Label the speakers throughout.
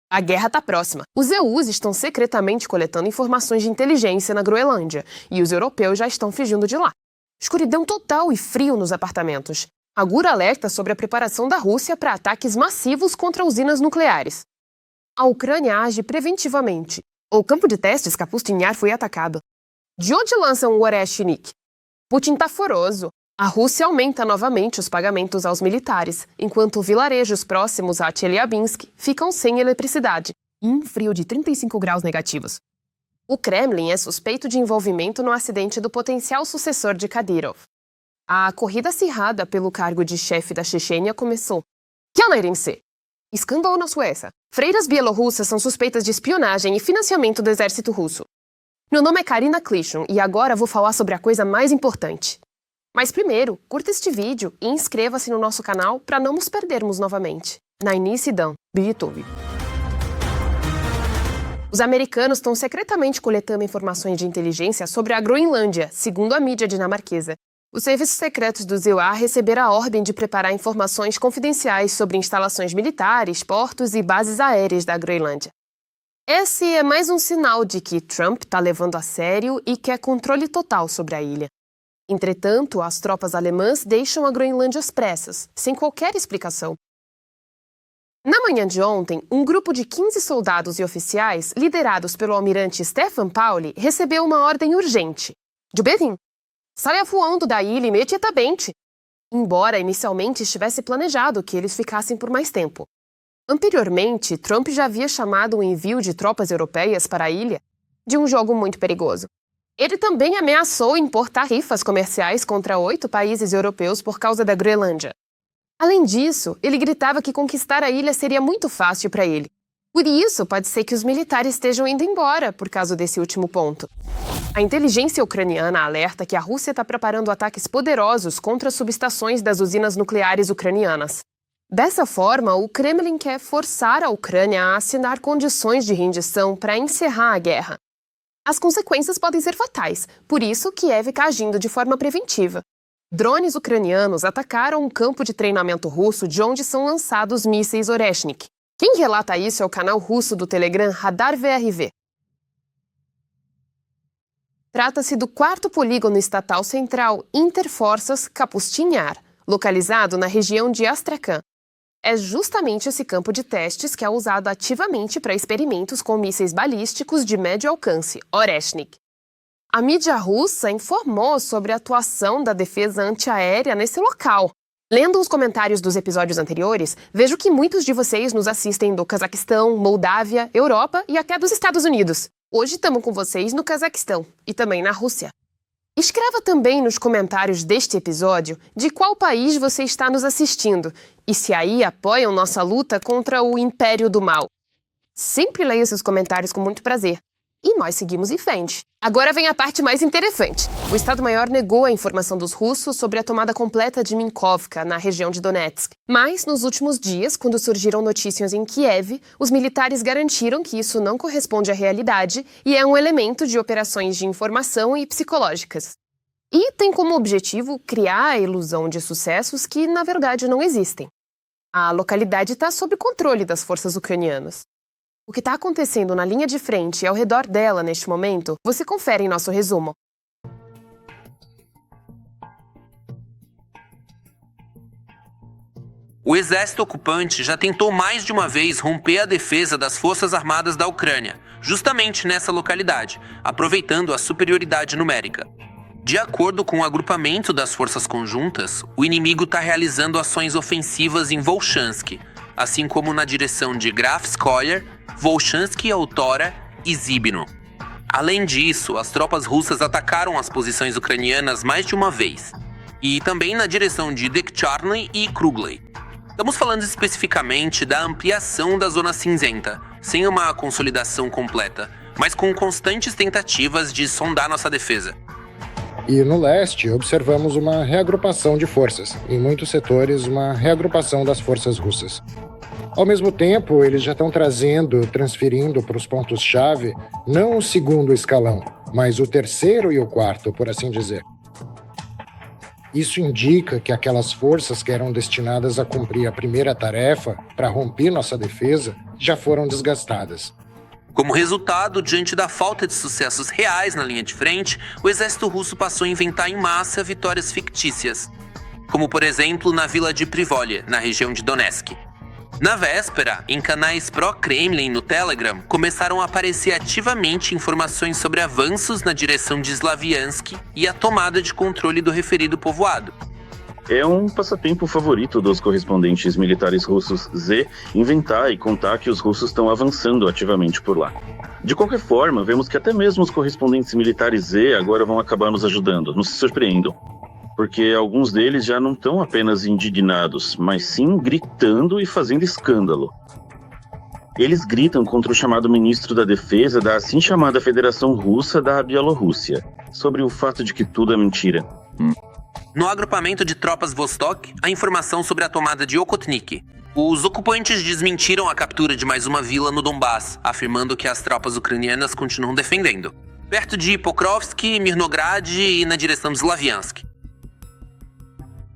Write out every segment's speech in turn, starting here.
Speaker 1: A guerra tá próxima. Os EUs estão secretamente coletando informações de inteligência na Groenlândia e os europeus já estão fugindo de lá. Escuridão total e frio nos apartamentos. A GUR alerta sobre a preparação da Rússia para ataques massivos contra usinas nucleares. A Ucrânia age preventivamente. O campo de testes Kapustin Yar foi atacado. De onde lançam o Oreshnik? Putin tá furioso. A Rússia aumenta novamente os pagamentos aos militares, enquanto vilarejos próximos a Chelyabinsk ficam sem eletricidade. Um frio de 35 graus negativos. O Kremlin é suspeito de envolvimento no acidente do potencial sucessor de Kadyrov. A corrida acirrada pelo cargo de chefe da Chechênia começou. Escândalo na Suécia. Freiras bielorrussas são suspeitas de espionagem e financiamento do exército russo. Meu nome é Karina Klishon e agora vou falar sobre a coisa mais importante. Mas primeiro, curta este vídeo e inscreva-se no nosso canal para não nos perdermos novamente. Na início do YouTube. Os americanos estão secretamente coletando informações de inteligência sobre a Groenlândia, segundo a mídia dinamarquesa. Os serviços secretos do ZEUA receberam a ordem de preparar informações confidenciais sobre instalações militares, portos e bases aéreas da Groenlândia. Esse é mais um sinal de que Trump está levando a sério e quer controle total sobre a ilha. Entretanto, as tropas alemãs deixam a Groenlândia às pressas, sem qualquer explicação. Na manhã de ontem, um grupo de 15 soldados e oficiais, liderados pelo almirante Stefan Pauli, recebeu uma ordem urgente. Jubetin, saia voando da ilha imediatamente. Embora inicialmente estivesse planejado que eles ficassem por mais tempo. Anteriormente, Trump já havia chamado o envio de tropas europeias para a ilha de um jogo muito perigoso. Ele também ameaçou impor tarifas comerciais contra 8 países europeus por causa da Groenlândia. Além disso, ele gritava que conquistar a ilha seria muito fácil para ele. Por isso, pode ser que os militares estejam indo embora por causa desse último ponto. A inteligência ucraniana alerta que a Rússia está preparando ataques poderosos contra as subestações das usinas nucleares ucranianas. Dessa forma, o Kremlin quer forçar a Ucrânia a assinar condições de rendição para encerrar a guerra. As consequências podem ser fatais, por isso Kiev está agindo de forma preventiva. Drones ucranianos atacaram um campo de treinamento russo de onde são lançados mísseis Oreshnik. Quem relata isso é o canal russo do Telegram Radar VRV. Trata-se do 4º polígono estatal central Interforças Kapustin Yar, localizado na região de Astrakhan. É justamente esse campo de testes que é usado ativamente para experimentos com mísseis balísticos de médio alcance, Oreshnik. A mídia russa informou sobre a atuação da defesa antiaérea nesse local. Lendo os comentários dos episódios anteriores, vejo que muitos de vocês nos assistem do Cazaquistão, Moldávia, Europa e até dos Estados Unidos. Hoje estamos com vocês no Cazaquistão e também na Rússia. Escreva também nos comentários deste episódio de qual país você está nos assistindo e se aí apoiam nossa luta contra o Império do Mal. Sempre leio esses comentários com muito prazer. E nós seguimos em frente. Agora vem a parte mais interessante. O Estado-Maior negou a informação dos russos sobre a tomada completa de Minkovka, na região de Donetsk. Mas, nos últimos dias, quando surgiram notícias em Kiev, os militares garantiram que isso não corresponde à realidade e é um elemento de operações de informação e psicológicas. E tem como objetivo criar a ilusão de sucessos que, na verdade, não existem. A localidade está sob controle das forças ucranianas. O que está acontecendo na linha de frente e ao redor dela neste momento, você confere em nosso resumo.
Speaker 2: O exército ocupante já tentou mais de uma vez romper a defesa das forças armadas da Ucrânia, justamente nessa localidade, aproveitando a superioridade numérica. De acordo com o agrupamento das forças conjuntas, o inimigo está realizando ações ofensivas em Volchansk, assim como na direção de Grafskoyer, Volchansk Autora e Zibino. Além disso, as tropas russas atacaram as posições ucranianas mais de uma vez, e também na direção de Dekcharny e Krugley. Estamos falando especificamente da ampliação da Zona Cinzenta, sem uma consolidação completa, mas com constantes tentativas de sondar nossa defesa.
Speaker 3: E no leste, observamos uma reagrupação de forças, em muitos setores uma reagrupação das forças russas. Ao mesmo tempo, eles já estão transferindo para os pontos-chave, não o 2º escalão, mas o 3º e o 4º, por assim dizer. Isso indica que aquelas forças que eram destinadas a cumprir a primeira tarefa, para romper nossa defesa, já foram desgastadas.
Speaker 2: Como resultado, diante da falta de sucessos reais na linha de frente, o exército russo passou a inventar em massa vitórias fictícias, como por exemplo na vila de Privolye, na região de Donetsk. Na véspera, em canais pró-Kremlin no Telegram, começaram a aparecer ativamente informações sobre avanços na direção de Slaviansk e a tomada de controle do referido povoado.
Speaker 4: É um passatempo favorito dos correspondentes militares russos Z inventar e contar que os russos estão avançando ativamente por lá. De qualquer forma, vemos que até mesmo os correspondentes militares Z agora vão acabar nos ajudando, não se surpreendam. Porque alguns deles já não estão apenas indignados, mas sim gritando e fazendo escândalo. Eles gritam contra o chamado ministro da Defesa da assim chamada Federação Russa da Bielorrússia, sobre o fato de que tudo é mentira.
Speaker 2: No agrupamento de tropas Vostok, a informação sobre a tomada de Okhotnik. Os ocupantes desmentiram a captura de mais uma vila no Donbass, afirmando que as tropas ucranianas continuam defendendo, perto de Pokrovsk, Mirnograd e na direção de Slaviansk.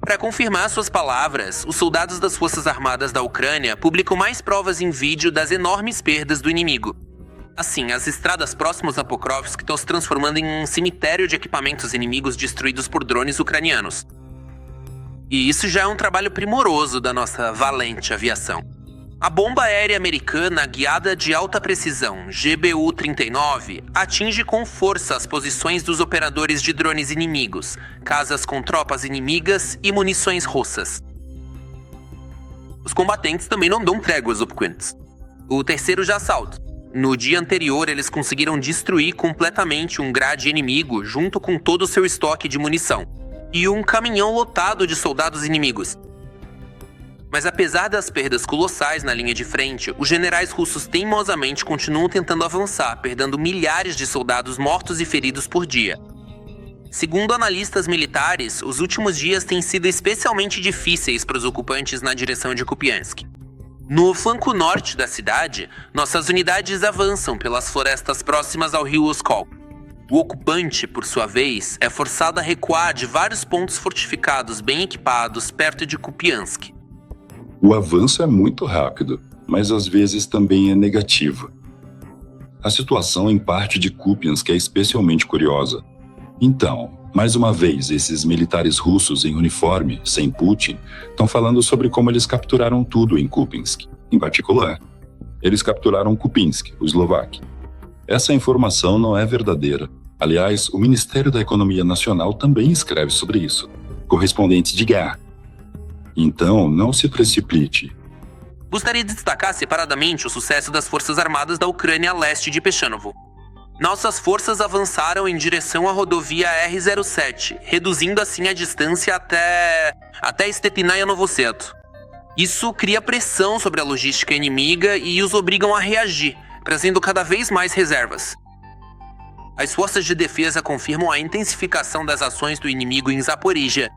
Speaker 2: Para confirmar suas palavras, os soldados das Forças Armadas da Ucrânia publicam mais provas em vídeo das enormes perdas do inimigo. Assim, as estradas próximas a Pokrovsk estão se transformando em um cemitério de equipamentos inimigos destruídos por drones ucranianos. E isso já é um trabalho primoroso da nossa valente aviação. A bomba aérea americana guiada de alta precisão, GBU-39, atinge com força as posições dos operadores de drones inimigos, casas com tropas inimigas e munições russas. Os combatentes também não dão trégua aos ocupantes. O terceiro já assalto. No dia anterior, eles conseguiram destruir completamente um grade inimigo junto com todo o seu estoque de munição e um caminhão lotado de soldados inimigos. Mas apesar das perdas colossais na linha de frente, os generais russos teimosamente continuam tentando avançar, perdendo milhares de soldados mortos e feridos por dia. Segundo analistas militares, os últimos dias têm sido especialmente difíceis para os ocupantes na direção de Kupiansk. No flanco norte da cidade, nossas unidades avançam pelas florestas próximas ao rio Oskol. O ocupante, por sua vez, é forçado a recuar de vários pontos fortificados bem equipados perto de Kupiansk.
Speaker 5: O avanço é muito rápido, mas às vezes também é negativo. A situação em parte de Kupiansk é especialmente curiosa. Então, mais uma vez, esses militares russos em uniforme, sem Putin, estão falando sobre como eles capturaram tudo em Kupiansk. Em particular, eles capturaram Kupinsk, o eslovaco. Essa informação não é verdadeira. Aliás, o Ministério da Economia Nacional também escreve sobre isso. Correspondentes de guerra. Então, não se precipite.
Speaker 2: Gostaria de destacar separadamente o sucesso das Forças Armadas da Ucrânia a leste de Pechanovo. Nossas forças avançaram em direção à rodovia R-07, reduzindo assim a distância até Stetinaya Novoseto. Isso cria pressão sobre a logística inimiga e os obrigam a reagir, trazendo cada vez mais reservas. As forças de defesa confirmam a intensificação das ações do inimigo em Zaporizhia.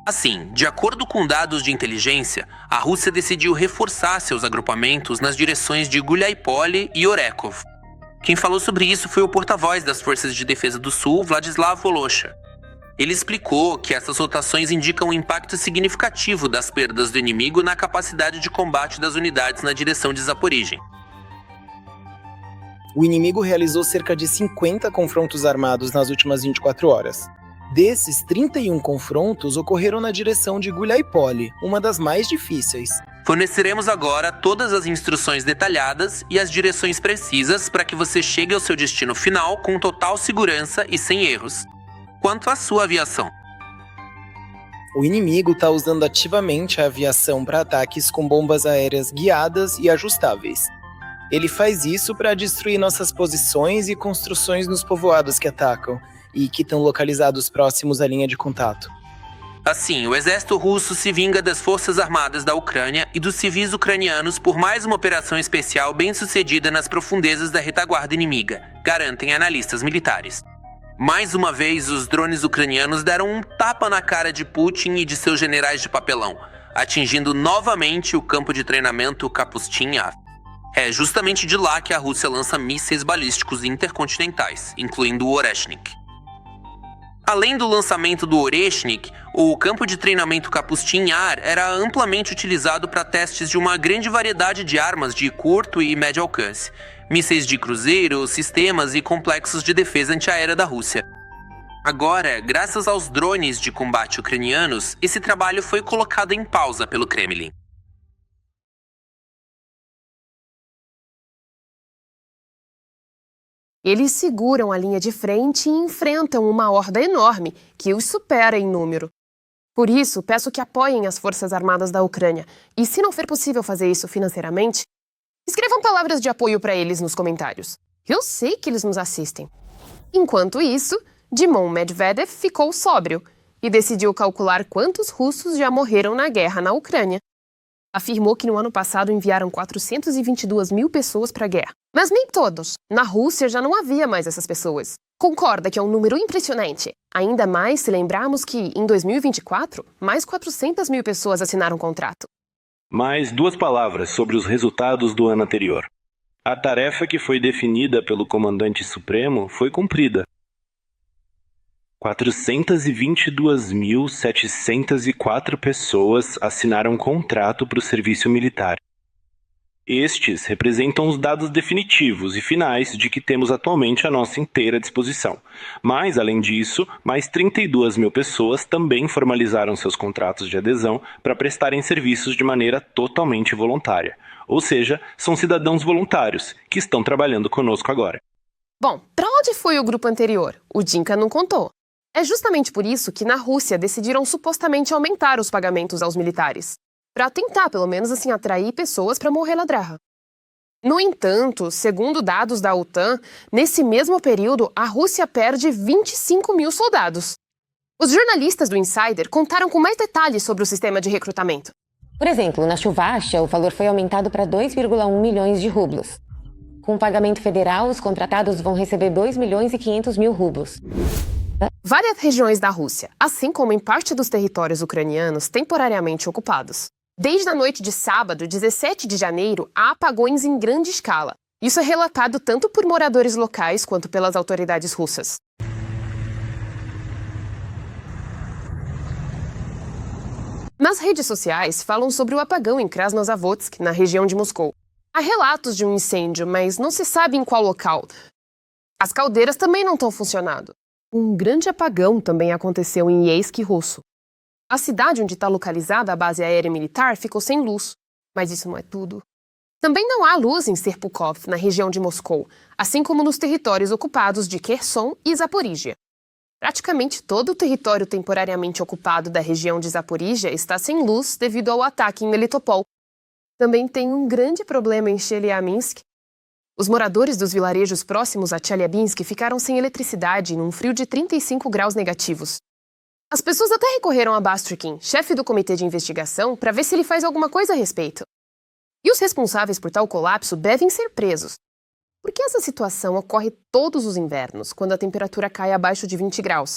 Speaker 2: Assim, de acordo com dados de inteligência, a Rússia decidiu reforçar seus agrupamentos nas direções de Guliaipole e Orekov. Quem falou sobre isso foi o porta-voz das Forças de Defesa do Sul, Vladislav Volosha. Ele explicou que essas rotações indicam um impacto significativo das perdas do inimigo na capacidade de combate das unidades na direção de Zaporizhia.
Speaker 6: O inimigo realizou cerca de 50 confrontos armados nas últimas 24 horas. Desses, 31 confrontos ocorreram na direção de Guliaipole, uma das mais difíceis.
Speaker 2: Forneceremos agora todas as instruções detalhadas e as direções precisas para que você chegue ao seu destino final com total segurança e sem erros. Quanto à sua aviação?
Speaker 6: O inimigo está usando ativamente a aviação para ataques com bombas aéreas guiadas e ajustáveis. Ele faz isso para destruir nossas posições e construções nos povoados que atacam e que estão localizados próximos à linha de contato.
Speaker 2: Assim, o exército russo se vinga das forças armadas da Ucrânia e dos civis ucranianos por mais uma operação especial bem-sucedida nas profundezas da retaguarda inimiga, garantem analistas militares. Mais uma vez, os drones ucranianos deram um tapa na cara de Putin e de seus generais de papelão, atingindo novamente o campo de treinamento Kapustin Yar. É justamente de lá que a Rússia lança mísseis balísticos intercontinentais, incluindo o Oreshnik. Além do lançamento do Oreshnik, o campo de treinamento Kapustin Yar era amplamente utilizado para testes de uma grande variedade de armas de curto e médio alcance, mísseis de cruzeiro, sistemas e complexos de defesa antiaérea da Rússia. Agora, graças aos drones de combate ucranianos, esse trabalho foi colocado em pausa pelo Kremlin.
Speaker 1: Eles seguram a linha de frente e enfrentam uma horda enorme que os supera em número. Por isso, peço que apoiem as Forças Armadas da Ucrânia e, se não for possível fazer isso financeiramente, escrevam palavras de apoio para eles nos comentários. Eu sei que eles nos assistem. Enquanto isso, Dymon Medvedev ficou sóbrio e decidiu calcular quantos russos já morreram na guerra na Ucrânia. Afirmou que no ano passado enviaram 422 mil pessoas para a guerra. Mas nem todos. Na Rússia já não havia mais essas pessoas. Concorda que é um número impressionante. Ainda mais se lembrarmos que, em 2024, mais 400 mil pessoas assinaram o contrato.
Speaker 7: Mais 2 palavras sobre os resultados do ano anterior. A tarefa que foi definida pelo Comandante Supremo foi cumprida. 422.704 pessoas assinaram contrato para o serviço militar. Estes representam os dados definitivos e finais de que temos atualmente à nossa inteira disposição. Mas, além disso, mais 32 mil pessoas também formalizaram seus contratos de adesão para prestarem serviços de maneira totalmente voluntária. Ou seja, são cidadãos voluntários que estão trabalhando conosco agora.
Speaker 1: Bom, para onde foi o grupo anterior? O Dinka não contou. É justamente por isso que na Rússia decidiram supostamente aumentar os pagamentos aos militares, para tentar, pelo menos assim, atrair pessoas para morrer na guerra. No entanto, segundo dados da OTAN, nesse mesmo período, a Rússia perde 25 mil soldados. Os jornalistas do Insider contaram com mais detalhes sobre o sistema de recrutamento.
Speaker 8: Por exemplo, na Chuvastia, o valor foi aumentado para 2,1 milhões de rublos. Com o pagamento federal, os contratados vão receber 2 milhões e 500 mil rublos.
Speaker 1: Várias regiões da Rússia, assim como em parte dos territórios ucranianos temporariamente ocupados. Desde a noite de sábado, 17 de janeiro, há apagões em grande escala. Isso é relatado tanto por moradores locais quanto pelas autoridades russas. Nas redes sociais, falam sobre o apagão em Krasnozavodsk, na região de Moscou. Há relatos de um incêndio, mas não se sabe em qual local. As caldeiras também não estão funcionando. Um grande apagão também aconteceu em Yeisk russo. A cidade onde está localizada a base aérea militar ficou sem luz. Mas isso não é tudo. Também não há luz em Serpukov, na região de Moscou, assim como nos territórios ocupados de Kherson e Zaporígia. Praticamente todo o território temporariamente ocupado da região de Zaporígia está sem luz devido ao ataque em Melitopol. Também tem um grande problema em Chelyabinsk. Os moradores dos vilarejos próximos a Chelyabinsk ficaram sem eletricidade num frio de 35 graus negativos. As pessoas até recorreram a Bastrikin, chefe do comitê de investigação, para ver se ele faz alguma coisa a respeito. E os responsáveis por tal colapso devem ser presos. Porque essa situação ocorre todos os invernos, quando a temperatura cai abaixo de 20 graus.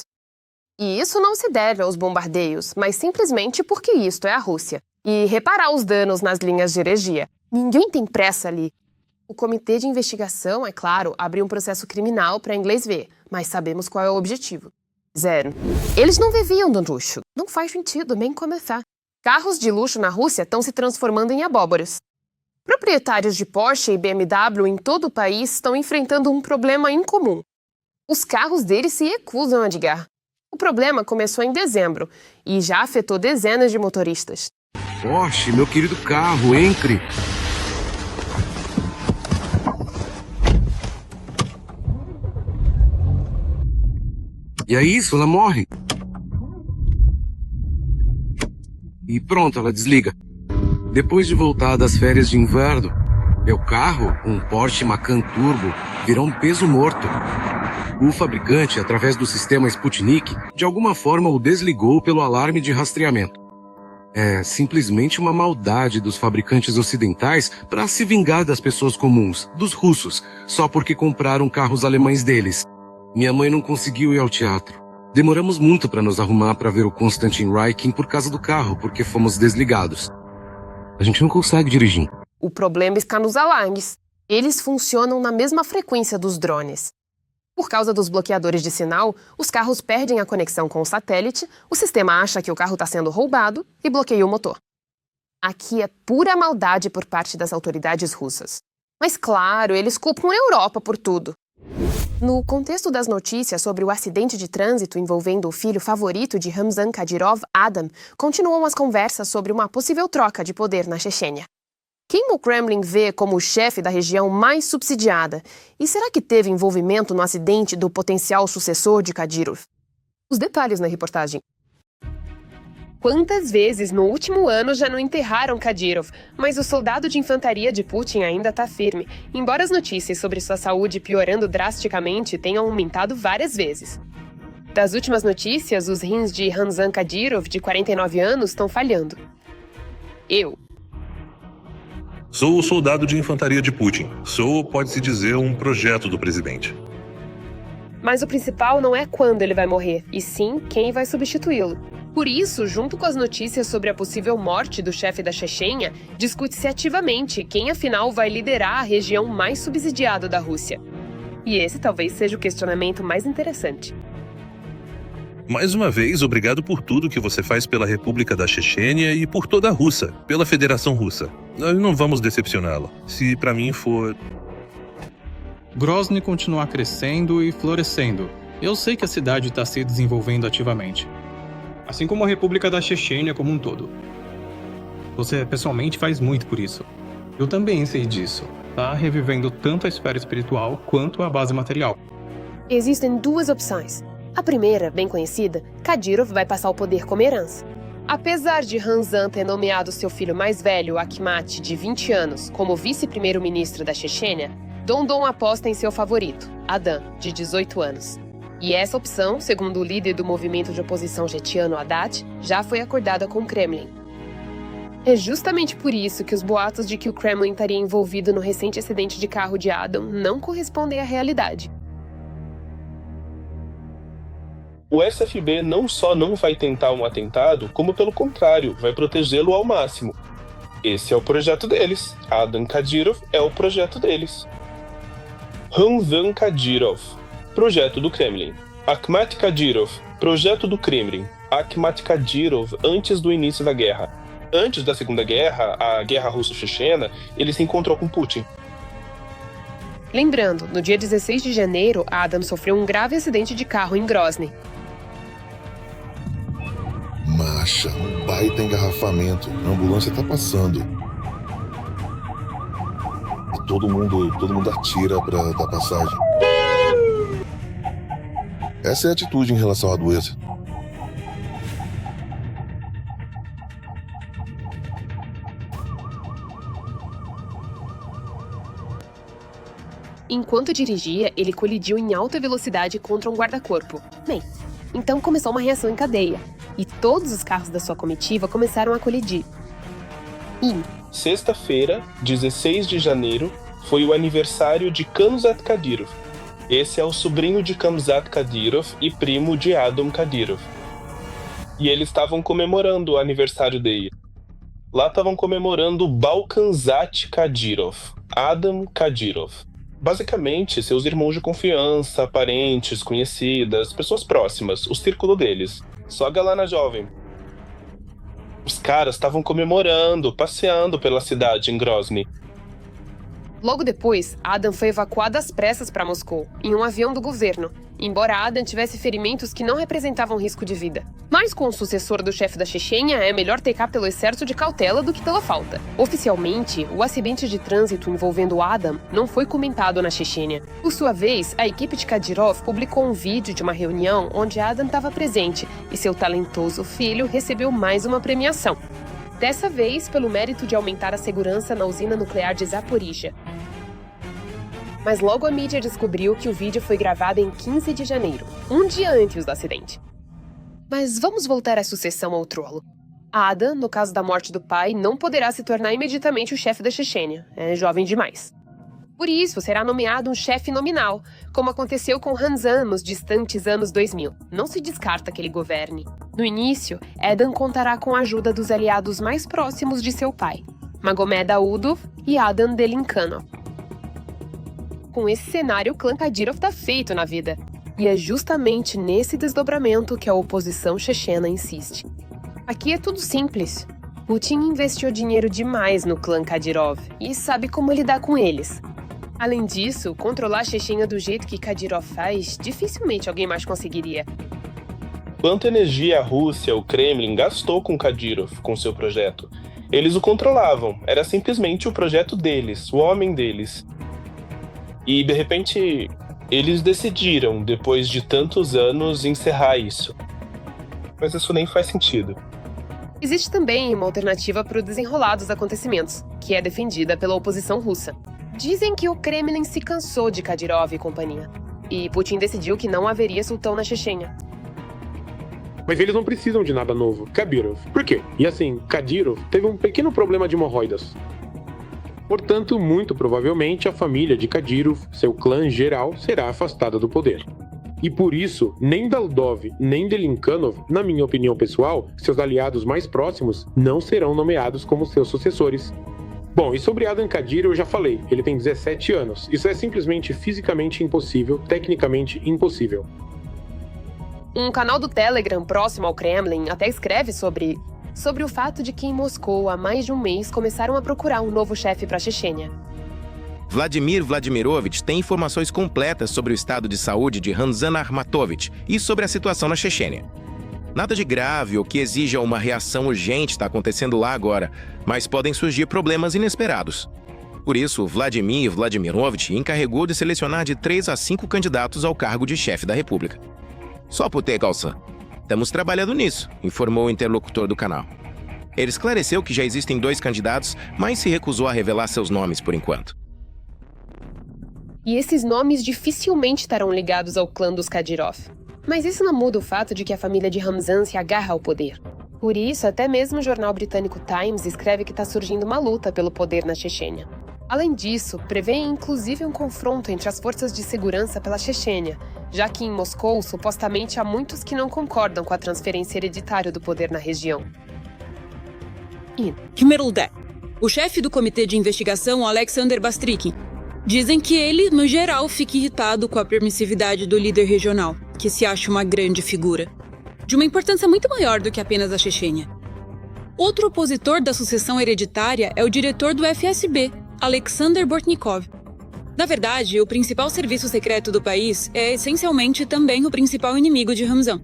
Speaker 1: E isso não se deve aos bombardeios, mas simplesmente porque isto é a Rússia. E reparar os danos nas linhas de energia. Ninguém tem pressa ali. O comitê de investigação, é claro, abriu um processo criminal para inglês ver, mas sabemos qual é o objetivo. 0. Eles não viviam do luxo. Não faz sentido nem começar. Carros de luxo na Rússia estão se transformando em abóboras. Proprietários de Porsche e BMW em todo o país estão enfrentando um problema incomum. Os carros deles se recusam a ligar. O problema começou em dezembro e já afetou dezenas de motoristas.
Speaker 9: Porsche, meu querido carro, entre! E é isso, ela morre. E pronto, ela desliga. Depois de voltar das férias de inverno, meu carro, um Porsche Macan Turbo, virou um peso morto. O fabricante, através do sistema Sputnik, de alguma forma o desligou pelo alarme de rastreamento. É simplesmente uma maldade dos fabricantes ocidentais para se vingar das pessoas comuns, dos russos, só porque compraram carros alemães deles. Minha mãe não conseguiu ir ao teatro. Demoramos muito para nos arrumar para ver o Konstantin Raikin por causa do carro, porque fomos desligados. A gente não consegue dirigir.
Speaker 1: O problema está nos alarmes. Eles funcionam na mesma frequência dos drones. Por causa dos bloqueadores de sinal, os carros perdem a conexão com o satélite, o sistema acha que o carro está sendo roubado e bloqueia o motor. Aqui é pura maldade por parte das autoridades russas. Mas claro, eles culpam a Europa por tudo. No contexto das notícias sobre o acidente de trânsito envolvendo o filho favorito de Ramzan Kadyrov, Adam, continuam as conversas sobre uma possível troca de poder na Chechênia. Quem o Kremlin vê como o chefe da região mais subsidiada? E será que teve envolvimento no acidente do potencial sucessor de Kadyrov? Os detalhes na reportagem. Quantas vezes no último ano já não enterraram Kadyrov, mas o soldado de infantaria de Putin ainda está firme, embora as notícias sobre sua saúde piorando drasticamente tenham aumentado várias vezes. Das últimas notícias, os rins de Ramzan Kadyrov, de 49 anos, estão falhando.
Speaker 10: Sou o soldado de infantaria de Putin. Sou, pode-se dizer, um projeto do presidente.
Speaker 1: Mas o principal não é quando ele vai morrer, e sim quem vai substituí-lo. Por isso, junto com as notícias sobre a possível morte do chefe da Chechênia, discute-se ativamente quem afinal vai liderar a região mais subsidiada da Rússia. E esse talvez seja o questionamento mais interessante.
Speaker 10: Mais uma vez, obrigado por tudo que você faz pela República da Chechênia e por toda a Rússia, pela Federação Russa. Nós não vamos decepcioná-la. Se pra mim for...
Speaker 11: Grozny continuar crescendo e florescendo. Eu sei que a cidade está se desenvolvendo ativamente. Assim como a República da Chechênia como um todo. Você pessoalmente faz muito por isso. Eu também sei disso. Tá revivendo tanto a esfera espiritual quanto a base material.
Speaker 1: Existem duas opções. A primeira, bem conhecida, Kadyrov vai passar o poder como herança. Apesar de Ramzan ter nomeado seu filho mais velho, Akhmat, de 20 anos, como vice-primeiro-ministro da Chechênia, Dondon aposta em seu favorito, Adam, de 18 anos. E essa opção, segundo o líder do movimento de oposição checheno Haddad, já foi acordada com o Kremlin. É justamente por isso que os boatos de que o Kremlin estaria envolvido no recente acidente de carro de Adam não correspondem à realidade.
Speaker 12: O SFB não só não vai tentar um atentado, como pelo contrário, vai protegê-lo ao máximo. Esse é o projeto deles. Adam Kadyrov é o projeto deles. Ramzan Kadyrov, projeto do Kremlin. Akhmat Kadyrov, projeto do Kremlin. Akhmat Kadyrov antes do início da guerra. Antes da Segunda Guerra, a Guerra Russo-Chechena, ele se encontrou com Putin.
Speaker 1: Lembrando, no dia 16 de janeiro, Adam sofreu um grave acidente de carro em Grozny.
Speaker 13: Macha, um baita engarrafamento. A ambulância tá passando. E todo mundo atira pra dar passagem. Essa é a atitude em relação à doença.
Speaker 1: Enquanto dirigia, ele colidiu em alta velocidade contra um guarda-corpo. Bem, então começou uma reação em cadeia. E todos os carros da sua comitiva começaram a colidir.
Speaker 12: Sexta-feira, 16 de janeiro, foi o aniversário de Kamzat Kadyrov. Esse é o sobrinho de Kamzat Kadyrov e primo de Adam Kadyrov. E eles estavam comemorando o aniversário dele. Lá estavam comemorando Balkanzat Kadyrov, Adam Kadyrov. Basicamente, seus irmãos de confiança, parentes, conhecidas, pessoas próximas, o círculo deles. Só a galera jovem. Os caras estavam comemorando, passeando pela cidade em Grozny.
Speaker 1: Logo depois, Adam foi evacuado às pressas para Moscou, em um avião do governo, embora Adam tivesse ferimentos que não representavam risco de vida. Mas com o sucessor do chefe da Chechênia, é melhor pecar pelo excesso de cautela do que pela falta. Oficialmente, o acidente de trânsito envolvendo Adam não foi comentado na Chechênia. Por sua vez, a equipe de Kadyrov publicou um vídeo de uma reunião onde Adam estava presente e seu talentoso filho recebeu mais uma premiação. Dessa vez, pelo mérito de aumentar a segurança na usina nuclear de Zaporizhia. Mas logo a mídia descobriu que o vídeo foi gravado em 15 de janeiro, um dia antes do acidente. Mas vamos voltar à sucessão ao trono. Adam, no caso da morte do pai, não poderá se tornar imediatamente o chefe da Chechênia. É jovem demais. Por isso, será nomeado um chefe nominal, como aconteceu com Ramzan nos distantes anos 2000. Não se descarta que ele governe. No início, Adam contará com a ajuda dos aliados mais próximos de seu pai, Magomed Daoudov e Adam Delinkhanov. Com esse cenário, o clã Kadyrov tá feito na vida. E é justamente nesse desdobramento que a oposição chechena insiste. Aqui é tudo simples. Putin investiu dinheiro demais no clã Kadyrov e sabe como lidar com eles. Além disso, controlar a Chechênia do jeito que Kadyrov faz, dificilmente alguém mais conseguiria.
Speaker 12: Quanta energia a Rússia, o Kremlin, gastou com Kadyrov, com seu projeto? Eles o controlavam, era simplesmente o projeto deles, o homem deles. E, de repente, eles decidiram, depois de tantos anos, encerrar isso. Mas isso nem faz sentido.
Speaker 1: Existe também uma alternativa para o desenrolar dos acontecimentos, que é defendida pela oposição russa. Dizem que o Kremlin se cansou de Kadyrov e companhia, e Putin decidiu que não haveria sultão na Chechênia.
Speaker 14: Mas eles não precisam de nada novo. Kadyrov. Por quê? E assim, Kadyrov teve um pequeno problema de hemorroidas. Portanto, muito provavelmente a família de Kadyrov, seu clã geral, será afastada do poder. E por isso, nem Daldov nem Delinkanov, na minha opinião pessoal, seus aliados mais próximos, não serão nomeados como seus sucessores. Bom, e sobre Adam Kadyrov eu já falei, ele tem 17 anos. Isso é simplesmente fisicamente impossível, tecnicamente impossível.
Speaker 1: Um canal do Telegram próximo ao Kremlin até escreve sobre o fato de que em Moscou, há mais de um mês, começaram a procurar um novo chefe para a Chechênia.
Speaker 15: Vladimir Vladimirovich tem informações completas sobre o estado de saúde de Ramzan Akhmatovich e sobre a situação na Chechênia. Nada de grave ou que exija uma reação urgente está acontecendo lá agora, mas podem surgir problemas inesperados. Por isso, Vladimir Vladimirovich encarregou de selecionar de 3 a 5 candidatos ao cargo de chefe da República. Só por ter, Galsan. Estamos trabalhando nisso, informou o interlocutor do canal. Ele esclareceu que já existem 2 candidatos, mas se recusou a revelar seus nomes por enquanto.
Speaker 1: E esses nomes dificilmente estarão ligados ao clã dos Kadyrov. Mas isso não muda o fato de que a família de Ramzan se agarra ao poder. Por isso, até mesmo o jornal britânico Times escreve que está surgindo uma luta pelo poder na Chechênia. Além disso, prevê inclusive um confronto entre as forças de segurança pela Chechênia, já que em Moscou, supostamente, há muitos que não concordam com a transferência hereditária do poder na região.
Speaker 16: Khmeruldek, o chefe do comitê de investigação, Alexander Bastrikin. Dizem que ele, no geral, fica irritado com a permissividade do líder regional, que se acha uma grande figura, de uma importância muito maior do que apenas a Chechênia. Outro opositor da sucessão hereditária é o diretor do FSB, Alexander Bortnikov. Na verdade, o principal serviço secreto do país é essencialmente também o principal inimigo de Ramzan.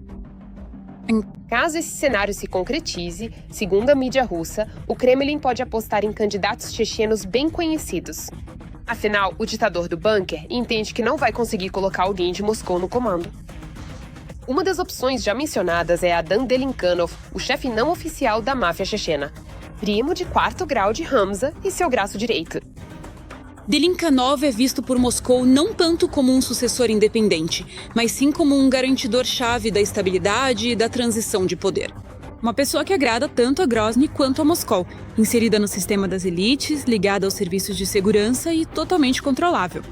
Speaker 1: Caso esse cenário se concretize, segundo a mídia russa, o Kremlin pode apostar em candidatos chechenos bem conhecidos. Afinal, o ditador do bunker entende que não vai conseguir colocar alguém de Moscou no comando. Uma das opções já mencionadas é Adam Delinkanov, o chefe não oficial da máfia chechena, primo de 4º grau de Hamza e seu braço direito.
Speaker 16: Delinkanov é visto por Moscou não tanto como um sucessor independente, mas sim como um garantidor-chave da estabilidade e da transição de poder. Uma pessoa que agrada tanto a Grozny quanto a Moscou, inserida no sistema das elites, ligada aos serviços de segurança e totalmente controlável.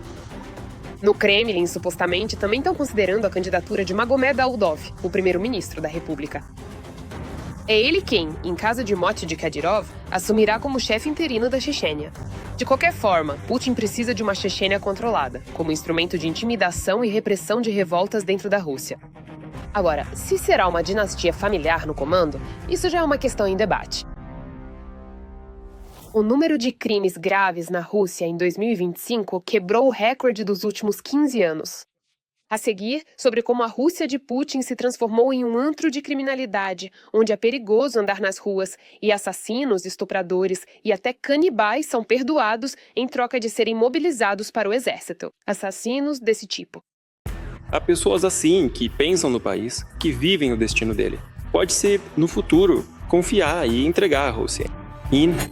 Speaker 1: No Kremlin, supostamente, também estão considerando a candidatura de Magomed Daldov, o primeiro-ministro da República. É ele quem, em caso de morte de Kadyrov, assumirá como chefe interino da Chechênia. De qualquer forma, Putin precisa de uma Chechênia controlada, como instrumento de intimidação e repressão de revoltas dentro da Rússia. Agora, se será uma dinastia familiar no comando, isso já é uma questão em debate. O número de crimes graves na Rússia em 2025 quebrou o recorde dos últimos 15 anos. A seguir, sobre como a Rússia de Putin se transformou em um antro de criminalidade, onde é perigoso andar nas ruas e assassinos, estupradores e até canibais são perdoados em troca de serem mobilizados para o exército. Assassinos desse tipo.
Speaker 17: Há pessoas assim que pensam no país, que vivem o destino dele. Pode-se, no futuro, confiar e entregar a Rússia.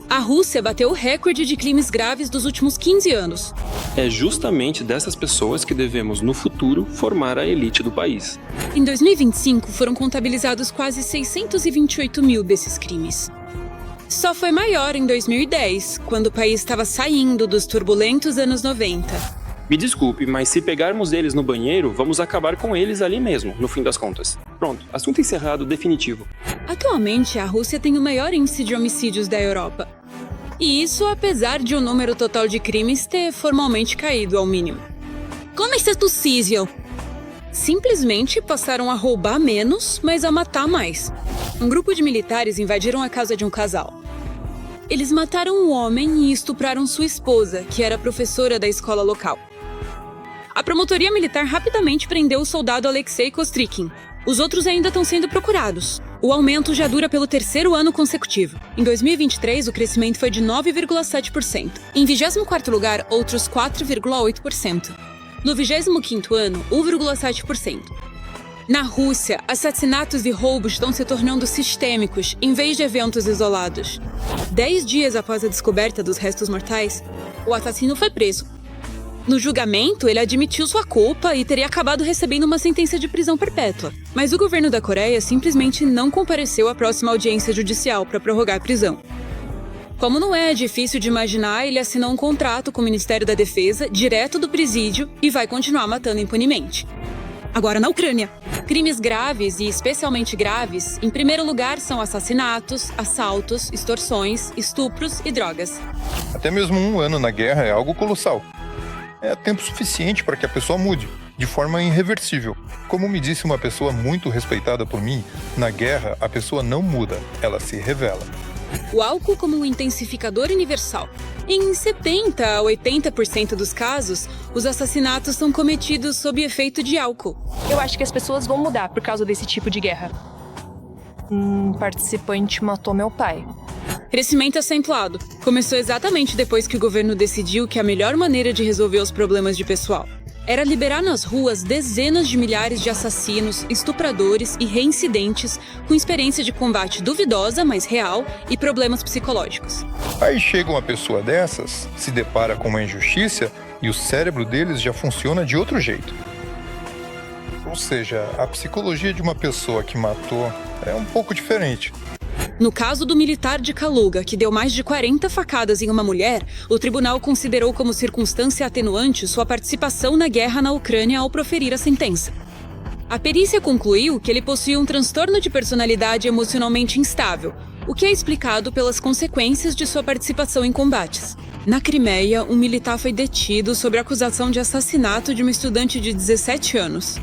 Speaker 16: A Rússia bateu o recorde de crimes graves dos últimos 15 anos.
Speaker 17: É justamente dessas pessoas que devemos, no futuro, formar a elite do país.
Speaker 16: Em 2025, foram contabilizados quase 628 mil desses crimes. Só foi maior em 2010, quando o país estava saindo dos turbulentos anos 90.
Speaker 17: Me desculpe, mas se pegarmos eles no banheiro, vamos acabar com eles ali mesmo, no fim das contas. Pronto, assunto encerrado, definitivo.
Speaker 16: Atualmente, a Rússia tem o maior índice de homicídios da Europa. E isso apesar de o número total de crimes ter formalmente caído ao mínimo. Como isso é possível? Simplesmente passaram a roubar menos, mas a matar mais. Um grupo de militares invadiram a casa de um casal. Eles mataram um homem e estupraram sua esposa, que era professora da escola local. A promotoria militar rapidamente prendeu o soldado Alexei Kostrykin. Os outros ainda estão sendo procurados. O aumento já dura pelo 3º ano consecutivo. Em 2023, o crescimento foi de 9,7%. Em 24º lugar, outros 4,8%. No 25º ano, 1,7%. Na Rússia, assassinatos e roubos estão se tornando sistêmicos, em vez de eventos isolados. 10 dias após a descoberta dos restos mortais, o assassino foi preso. No julgamento, ele admitiu sua culpa e teria acabado recebendo uma sentença de prisão perpétua. Mas o governo da Coreia simplesmente não compareceu à próxima audiência judicial para prorrogar a prisão. Como não é difícil de imaginar, ele assinou um contrato com o Ministério da Defesa, direto do presídio, e vai continuar matando impunemente. Agora, na Ucrânia, crimes graves e especialmente graves, em primeiro lugar, são assassinatos, assaltos, extorsões, estupros e drogas.
Speaker 18: Até mesmo 1 ano na guerra é algo colossal. É tempo suficiente para que a pessoa mude, de forma irreversível. Como me disse uma pessoa muito respeitada por mim, na guerra a pessoa não muda, ela se revela.
Speaker 16: O álcool como um intensificador universal. Em 70% a 80% dos casos, os assassinatos são cometidos sob efeito de álcool.
Speaker 19: Eu acho que as pessoas vão mudar por causa desse tipo de guerra. Um participante matou meu pai.
Speaker 16: Crescimento acentuado. Começou exatamente depois que o governo decidiu que a melhor maneira de resolver os problemas de pessoal era liberar nas ruas dezenas de milhares de assassinos, estupradores e reincidentes com experiência de combate duvidosa, mas real, e problemas psicológicos.
Speaker 18: Aí chega uma pessoa dessas, se depara com uma injustiça e o cérebro deles já funciona de outro jeito. Ou seja, a psicologia de uma pessoa que matou é um pouco diferente.
Speaker 16: No caso do militar de Kaluga, que deu mais de 40 facadas em uma mulher, o tribunal considerou como circunstância atenuante sua participação na guerra na Ucrânia ao proferir a sentença. A perícia concluiu que ele possuía um transtorno de personalidade emocionalmente instável, o que é explicado pelas consequências de sua participação em combates. Na Crimeia, um militar foi detido sob a acusação de assassinato de uma estudante de 17 anos.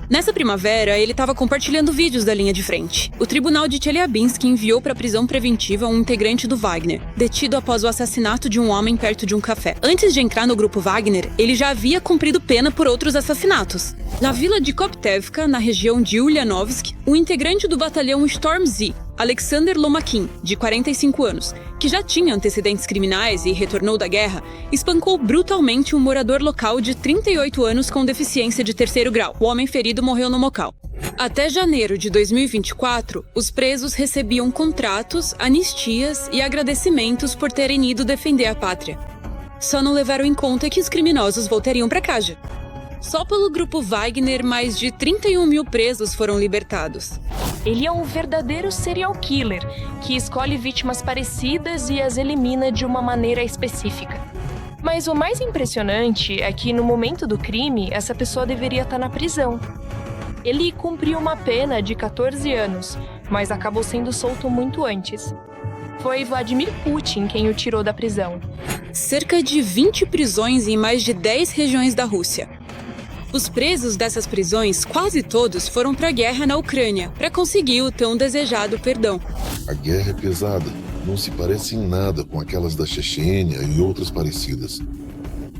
Speaker 16: Nessa primavera, ele estava compartilhando vídeos da linha de frente. O tribunal de Chelyabinsk enviou para a prisão preventiva um integrante do Wagner, detido após o assassinato de um homem perto de um café. Antes de entrar no grupo Wagner, ele já havia cumprido pena por outros assassinatos. Na vila de Koptevka, na região de Ulyanovsk, um integrante do batalhão Storm Z, Alexander Lomakin, de 45 anos, que já tinha antecedentes criminais e retornou da guerra, espancou brutalmente um morador local de 38 anos com deficiência de 3º grau. O homem ferido morreu no local. Até janeiro de 2024, os presos recebiam contratos, anistias e agradecimentos por terem ido defender a pátria. Só não levaram em conta que os criminosos voltariam para casa. Só pelo grupo Wagner, mais de 31 mil presos foram libertados.
Speaker 19: Ele é um verdadeiro serial killer, que escolhe vítimas parecidas e as elimina de uma maneira específica. Mas o mais impressionante é que, no momento do crime, essa pessoa deveria estar na prisão. Ele cumpriu uma pena de 14 anos, mas acabou sendo solto muito antes. Foi Vladimir Putin quem o tirou da prisão.
Speaker 16: Cerca de 20 prisões em mais de 10 regiões da Rússia. Os presos dessas prisões, quase todos, foram para a guerra na Ucrânia, para conseguir o tão desejado perdão.
Speaker 13: A guerra é pesada, não se parece em nada com aquelas da Chechênia e outras parecidas.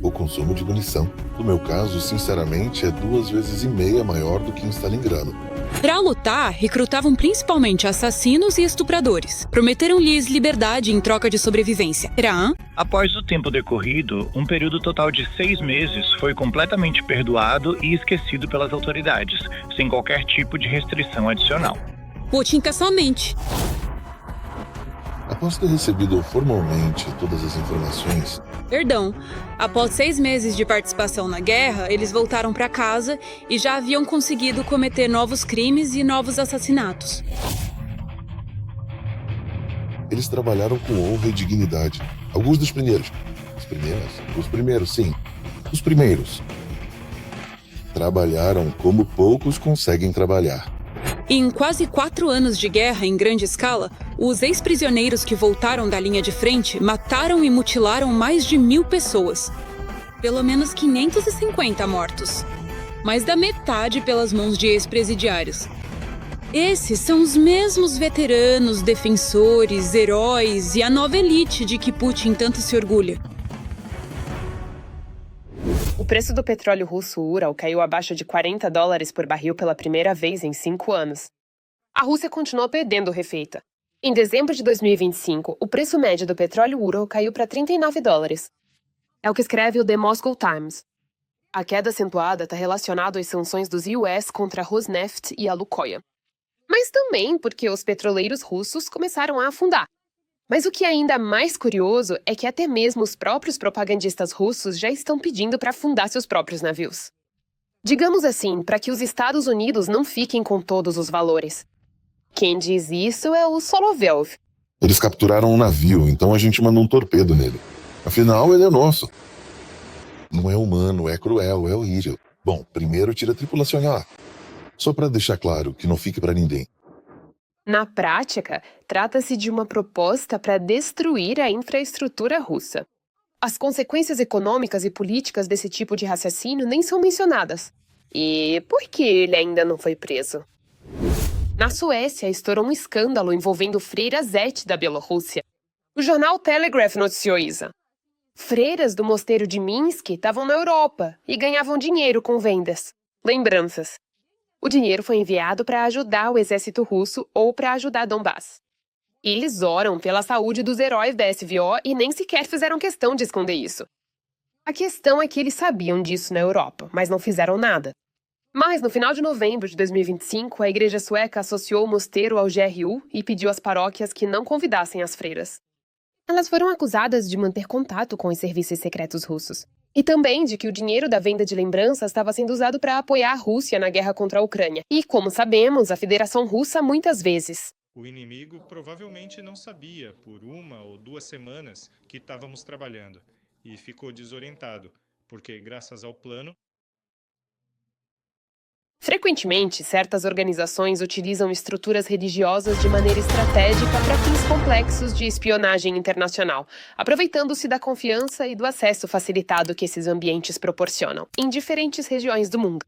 Speaker 13: O consumo de munição, no meu caso, sinceramente, é 2,5 vezes maior do que em Stalingrado.
Speaker 16: Para lutar, recrutavam principalmente assassinos e estupradores. Prometeram-lhes liberdade em troca de sobrevivência.
Speaker 20: Após o tempo decorrido, um período total de 6 meses foi completamente perdoado e esquecido pelas autoridades, sem qualquer tipo de restrição adicional.
Speaker 16: Putin somente.
Speaker 13: Após ter recebido formalmente todas as informações...
Speaker 16: Após 6 meses de participação na guerra, eles voltaram para casa e já haviam conseguido cometer novos crimes e novos assassinatos.
Speaker 13: Eles trabalharam com honra e dignidade. Alguns dos primeiros. Os primeiros. Trabalharam como poucos conseguem trabalhar.
Speaker 16: Em quase 4 anos de guerra em grande escala, os ex-prisioneiros que voltaram da linha de frente mataram e mutilaram mais de 1.000 pessoas. pelo menos 550 mortos. Mais da metade pelas mãos de ex-presidiários. Esses são os mesmos veteranos, defensores, heróis e a nova elite de que Putin tanto se orgulha.
Speaker 1: O preço do petróleo russo Ural caiu abaixo de $40 por barril pela primeira vez em 5 anos. A Rússia continua perdendo receita. Em dezembro de 2025, o preço médio do petróleo Ural caiu para $39. É o que escreve o The Moscow Times. A queda acentuada está relacionada às sanções dos US contra a Rosneft e a Lukoil. Mas também porque os petroleiros russos começaram a afundar. Mas o que é ainda mais curioso é que até mesmo os próprios propagandistas russos já estão pedindo para afundar seus próprios navios. Digamos assim, para que os Estados Unidos não fiquem com todos os valores. Quem diz isso é o Solovyov.
Speaker 13: Eles capturaram um navio, então a gente mandou um torpedo nele. Afinal, ele é nosso. Não é humano, é cruel, é horrível. Bom, primeiro tira a tripulação lá. Só para deixar claro que não fique para ninguém.
Speaker 1: Na prática, trata-se de uma proposta para destruir a infraestrutura russa. As consequências econômicas e políticas desse tipo de raciocínio nem são mencionadas. E por que ele ainda não foi preso? Na Suécia, estourou um escândalo envolvendo Freira Zet da Bielorrússia. O jornal Telegraph noticiou isso. Freiras do mosteiro de Minsk estavam na Europa e ganhavam dinheiro com vendas. Lembranças. O dinheiro foi enviado para ajudar o exército russo ou para ajudar Donbass. Eles oram pela saúde dos heróis da SVO e nem sequer fizeram questão de esconder isso. A questão é que eles sabiam disso na Europa, mas não fizeram nada. Mas, no final de novembro de 2025, a igreja sueca associou o mosteiro ao GRU e pediu às paróquias que não convidassem as freiras. Elas foram acusadas de manter contato com os serviços secretos russos. E também de que o dinheiro da venda de lembranças estava sendo usado para apoiar a Rússia na guerra contra a Ucrânia. E, como sabemos, a Federação Russa muitas vezes.
Speaker 21: O inimigo provavelmente não sabia, por 1 ou 2 semanas, que estávamos trabalhando. E ficou desorientado, porque, graças ao plano...
Speaker 1: Frequentemente, certas organizações utilizam estruturas religiosas de maneira estratégica para fins complexos de espionagem internacional, aproveitando-se da confiança e do acesso facilitado que esses ambientes proporcionam, em diferentes regiões do mundo.